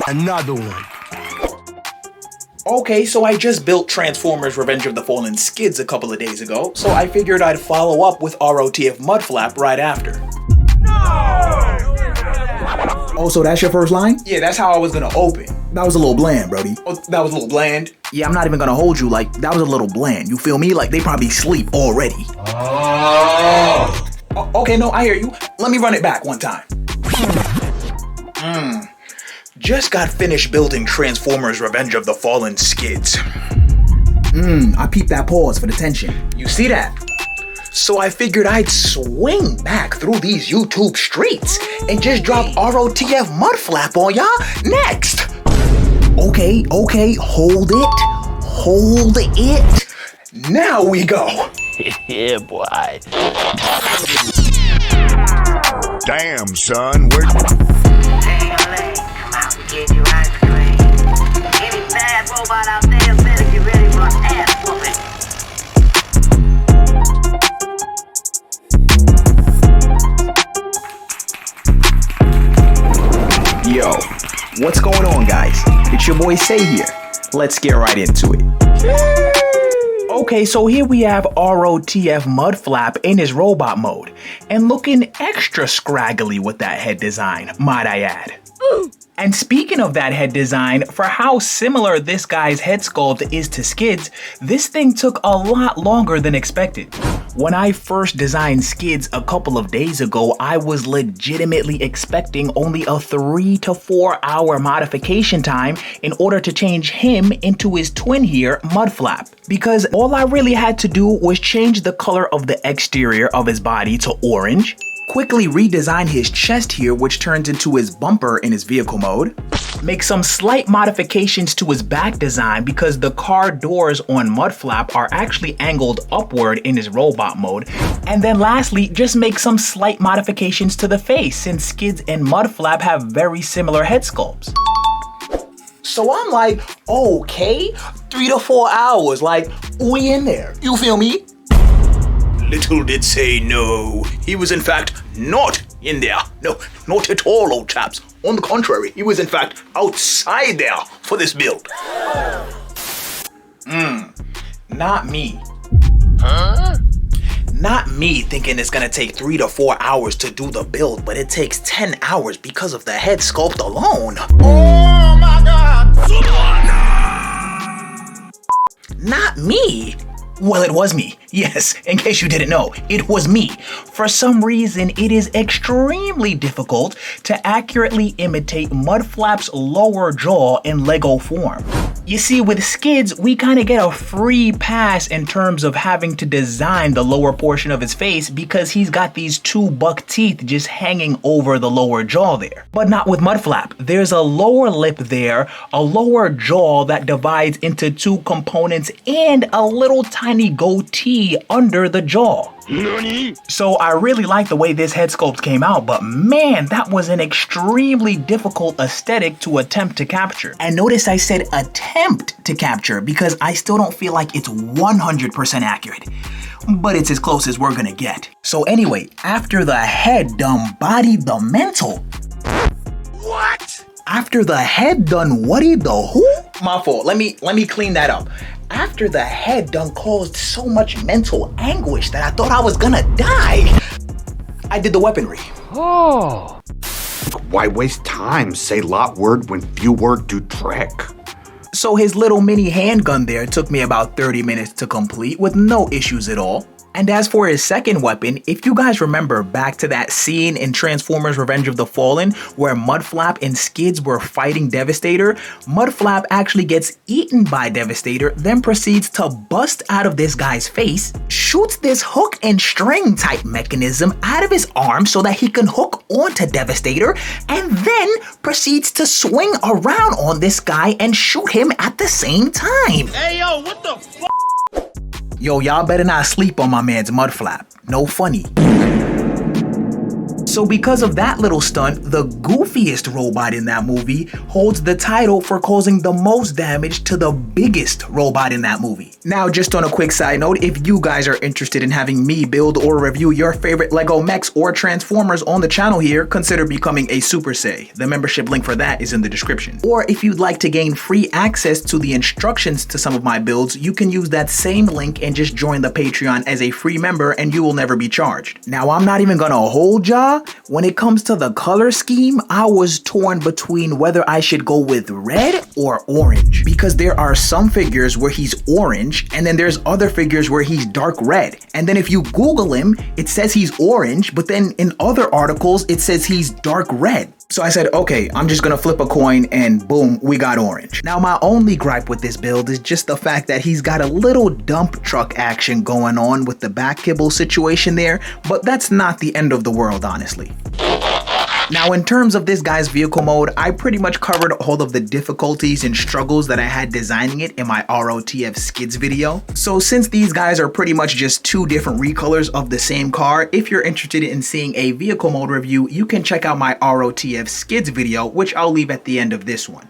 Another one. Okay, so I just built Transformers Revenge of the Fallen Skids a couple of days ago, so I figured I'd follow up with ROTF Mudflap right after. Oh, so that's your first line? Yeah, that's how I was gonna open. That was a little bland, Brody. Oh, that was a little bland? Yeah, I'm not even gonna hold you, like, that was a little bland. You feel me? Like, they probably sleep already. Okay, no, I hear you. Let me run it back one time. Just got finished building Transformers Revenge of the Fallen Skids. I peeped that pause for the tension. You see that? So I figured I'd swing back through these YouTube streets and just drop ROTF Mudflap on y'all next. Okay, hold it. Now we go. Yeah, boy. Damn, son, we're... Get you ice cream. Any bad robot out there better get ready for an ass whooping. Yo, what's going on, guys? It's your boy Say here. Let's get right into it. Okay, so here we have ROTF Mudflap in his robot mode, and looking extra scraggly with that head design, might I add. And speaking of that head design, for how similar this guy's head sculpt is to Skids, this thing took a lot longer than expected. When I first designed Skids a couple of days ago, I was legitimately expecting only a 3 to 4 hour modification time in order to change him into his twin here, Mudflap. Because all I really had to do was change the color of the exterior of his body to orange, quickly redesign his chest here, which turns into his bumper in his vehicle mode, make some slight modifications to his back design because the car doors on Mudflap are actually angled upward in his robot mode, and then lastly, just make some slight modifications to the face since Skids and Mudflap have very similar head sculpts. So I'm like, okay, 3 to 4 hours, like, we in there. You feel me? Little did say no. He was in fact not in there. No, not at all, old chaps. On the contrary, he was in fact outside there for this build. Not me. Huh? Not me thinking it's gonna take 3 to 4 hours to do the build, but it takes 10 hours because of the head sculpt alone. Oh my God! Not me. Well, it was me. Yes, in case you didn't know, it was me. For some reason, it is extremely difficult to accurately imitate Mudflap's lower jaw in Lego form. You see, with Skids, we kind of get a free pass in terms of having to design the lower portion of his face because he's got these 2 buck teeth just hanging over the lower jaw there. But not with Mudflap. There's a lower lip there, a lower jaw that divides into 2 components, and a little tiny goatee under the jaw. Nani? So I really like the way this head sculpt came out, but man, that was an extremely difficult aesthetic to attempt to capture. And notice I said attempt to capture because I still don't feel like it's 100% accurate. But it's as close as we're gonna get. So anyway, after the head done bodied the mental. What? After the head done what'd the who? My fault, let me clean that up. After the head done caused so much mental anguish that I thought I was gonna die, I did the weaponry. Oh. Why waste time? Say lot word when few word do trick. So his little mini handgun there took me about 30 minutes to complete with no issues at all. And as for his second weapon, if you guys remember back to that scene in Transformers Revenge of the Fallen where Mudflap and Skids were fighting Devastator, Mudflap actually gets eaten by Devastator, then proceeds to bust out of this guy's face, shoots this hook and string type mechanism out of his arm so that he can hook onto Devastator, and then proceeds to swing around on this guy and shoot him at the same time. Hey yo, what the f? Yo, y'all better not sleep on my man's Mudflap. No funny. So because of that little stunt, the goofiest robot in that movie holds the title for causing the most damage to the biggest robot in that movie. Now, just on a quick side note, if you guys are interested in having me build or review your favorite Lego mechs or Transformers on the channel here, consider becoming a Super Say. The membership link for that is in the description. Or if you'd like to gain free access to the instructions to some of my builds, you can use that same link and just join the Patreon as a free member and you will never be charged. Now, I'm not even gonna hold ya. When it comes to the color scheme, I was torn between whether I should go with red or orange, because there are some figures where he's orange and then there's other figures where he's dark red. And then if you Google him, it says he's orange, but then in other articles, it says he's dark red. So I said, okay, I'm just gonna flip a coin and boom, we got orange. Now, my only gripe with this build is just the fact that he's got a little dump truck action going on with the back kibble situation there, but that's not the end of the world, honestly. Now, in terms of this guy's vehicle mode, I pretty much covered all of the difficulties and struggles that I had designing it in my ROTF skids video. So since these guys are pretty much just two different recolors of the same car, if you're interested in seeing a vehicle mode review, you can check out my ROTF skids video, which I'll leave at the end of this one.